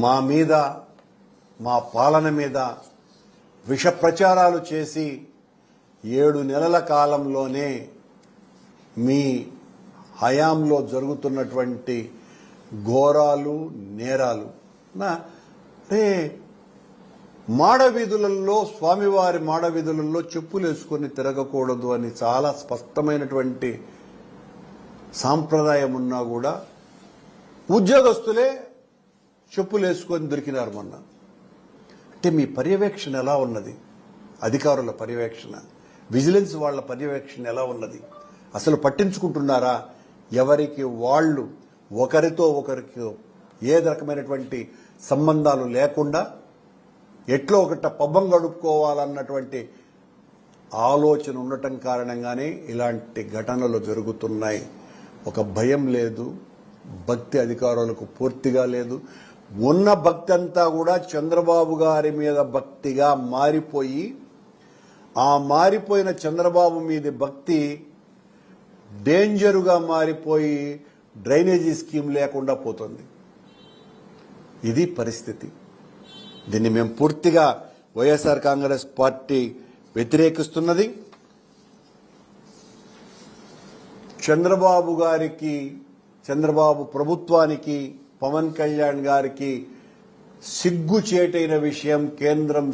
మా మీద మా పాలన మీద విష ప్రచారాలు చేసి 7 నెలల కాలంలోనే మీ హయాంలో జరుగుతున్నటువంటి ఘోరాలు నేరాలు మాడవీధులలో స్వామివారి మాడవీధులలో చెప్పులు వేసుకొని తిరగకూడదు అని చాలా స్పష్టమైనటువంటి సాంప్రదాయం ఉన్నా కూడా ఉద్యోగస్తులే చెప్పులు వేసుకొని దొరికినారు మొన్న. అంటే మీ పర్యవేక్షణ ఎలా ఉన్నది? అధికారుల పర్యవేక్షణ, విజిలెన్స్ వాళ్ళ పర్యవేక్షణ ఎలా ఉన్నది? అసలు పట్టించుకుంటున్నారా? ఎవరికి వాళ్ళు ఒకరితో ఒకరికి ఏ రకమైనటువంటి సంబంధాలు లేకుండా ఎట్లో ఒకట పబ్బం గడుపుకోవాలన్నటువంటి ఆలోచన ఉండటం కారణంగానే ఇలాంటి ఘటనలు జరుగుతున్నాయి. ఒక భయం లేదు, భక్తి అధికారులకు పూర్తిగా లేదు. ఉన్న భక్తి అంతా కూడా చంద్రబాబు గారి మీద భక్తిగా మారిపోయి, ఆ మారిపోయిన చంద్రబాబు మీద భక్తి డేంజరుగా మారిపోయి డ్రైనేజీ స్కీమ్ లేకుండా పోతుంది. ఇది పరిస్థితి. దీన్ని మేము పూర్తిగా వైఎస్ఆర్ కాంగ్రెస్ పార్టీ వ్యతిరేకిస్తున్నది. చంద్రబాబు గారికి, చంద్రబాబు ప్రభుత్వానికి, పవన్ కళ్యాణ్ గారికి సిగ్గుచేటైన విషయం కేంద్రం